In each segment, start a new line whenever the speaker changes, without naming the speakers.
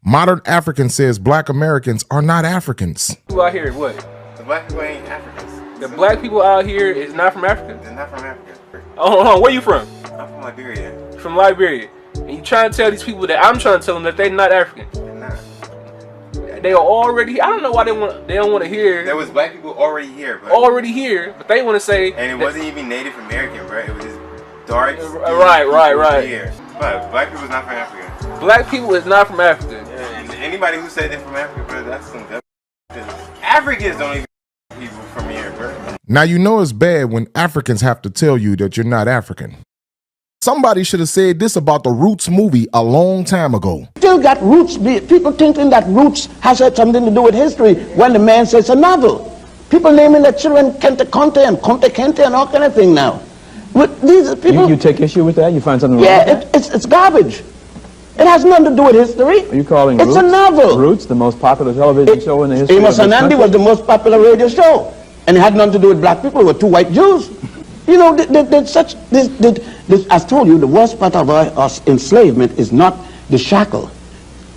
Modern African says black Americans are not Africans.
People out here, what?
The black people ain't Africans.
The black people out here is not from Africa?
They're not from Africa.
Oh, hold on, where you from?
I'm from Liberia.
From Liberia. And you trying to tell these people that I'm trying to tell them that they're not African?
They're not.
They are already. I don't know why they don't want to hear.
There was black people already here, bro.
Already here, but they want to say.
And it wasn't even Native American, bro. It was just dark.
Right.
Here. But black people is not from Africa.
Black people is not from Africa.
Yeah, and anybody who said they're from Africa, bro, that's some dumb. Africans don't even people from here, bro.
Now you know it's bad when Africans have to tell you that you're not African. Somebody should have said this about the Roots movie a long time ago.
Still got Roots, people thinking that Roots has had something to do with history when the man says a novel. People naming their children Kente Conte and Conte Kente and all kind of thing now. With these people,
you take issue with that? You find something wrong with that?
It's garbage. It has nothing to do with history.
Are you calling
It's a novel.
Roots, the most popular television show in the history
Amos
of
and
this
Andy
country?
was the most popular radio show. And it had nothing to do with black people. It were two white Jews. You know, as told you, the worst part of our enslavement is not the shackle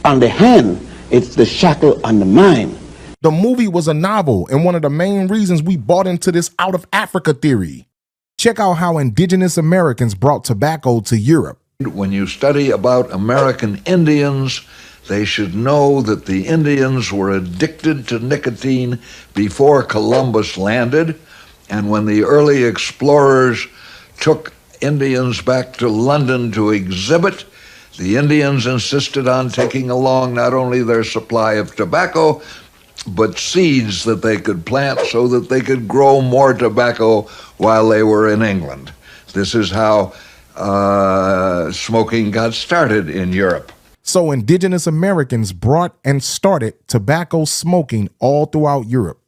on the hand, it's the shackle on the mind.
The movie was a novel and one of the main reasons we bought into this out of Africa theory. Check out how indigenous Americans brought tobacco to Europe.
When you study about American Indians, they should know that the Indians were addicted to nicotine before Columbus landed, and when the early explorers took Indians back to London to exhibit, the Indians insisted on taking along not only their supply of tobacco, but seeds that they could plant so that they could grow more tobacco while they were in England. This is how smoking got started in Europe.
So indigenous Americans brought and started tobacco smoking all throughout Europe.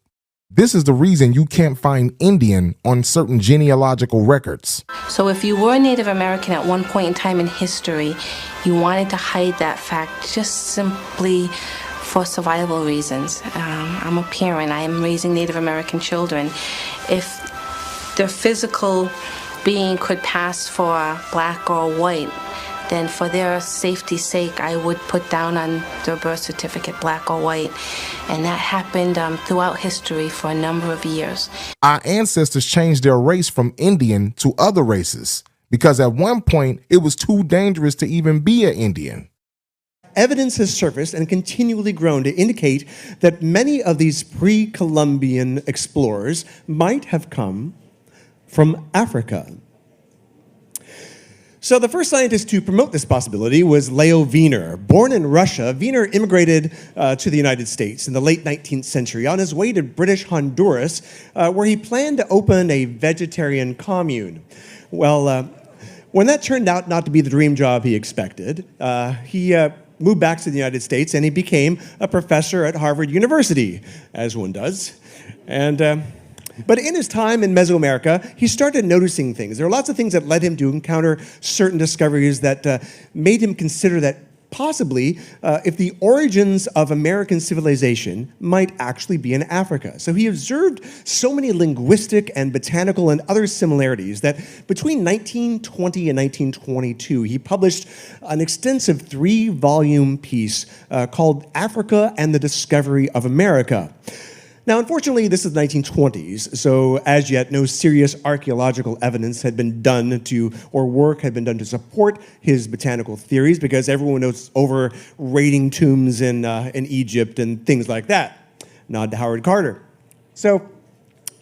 This is the reason you can't find Indian on certain genealogical records.
So if you were Native American at one point in time in history, you wanted to hide that fact just simply for survival reasons. I'm a parent. I am raising Native American children. If the physical being could pass for black or white, then for their safety's sake, I would put down on their birth certificate black or white. And that happened throughout history for a number of years.
Our ancestors changed their race from Indian to other races because at one point it was too dangerous to even be an Indian.
Evidence has surfaced and continually grown to indicate that many of these pre-Columbian explorers might have come from Africa. So the first scientist to promote this possibility was Leo Wiener. Born in Russia, Wiener immigrated to the United States in the late 19th century on his way to British Honduras, where he planned to open a vegetarian commune. Well, when that turned out not to be the dream job he expected, he moved back to the United States and he became a professor at Harvard University, as one does. But in his time in Mesoamerica, he started noticing things. There were lots of things that led him to encounter certain discoveries that made him consider that possibly if the origins of American civilization might actually be in Africa. So he observed so many linguistic and botanical and other similarities that between 1920 and 1922, he published an extensive 3-volume piece called Africa and the Discovery of America. Now, unfortunately, this is the 1920s, so as yet, no serious archaeological evidence had been done to, or work had been done to support his botanical theories, because everyone knows over raiding tombs in Egypt and things like that. Nod to Howard Carter. So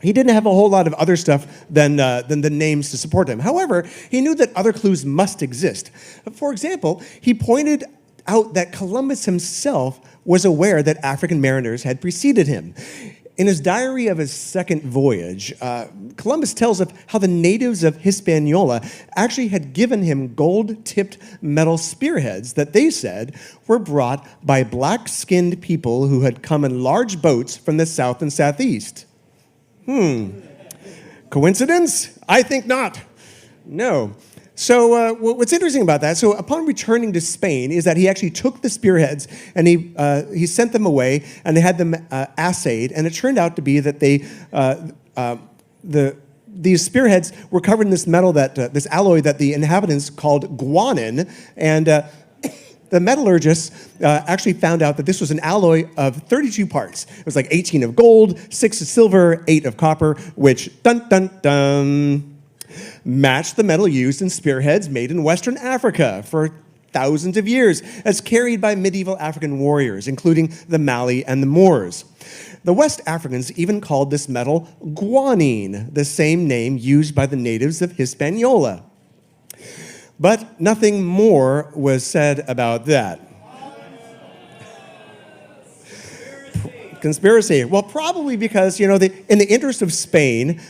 he didn't have a whole lot of other stuff than the names to support him. However, he knew that other clues must exist. For example, he pointed out that Columbus himself was aware that African mariners had preceded him. In his diary of his second voyage, Columbus tells of how the natives of Hispaniola actually had given him gold-tipped metal spearheads that they said were brought by black-skinned people who had come in large boats from the south and southeast. Coincidence? I think not. No. So what's interesting about that, so upon returning to Spain, is that he actually took the spearheads and he sent them away and they had them assayed, and it turned out to be that these spearheads were covered in this metal, this alloy that the inhabitants called guanin, and the metallurgists actually found out that this was an alloy of 32 parts. It was like 18 of gold, 6 of silver, 8 of copper, which, dun dun dun, matched the metal used in spearheads made in Western Africa for thousands of years, as carried by medieval African warriors, including the Mali and the Moors. The West Africans even called this metal guanine, the same name used by the natives of Hispaniola. But nothing more was said about that. Conspiracy. Well, probably because, in the interest of Spain,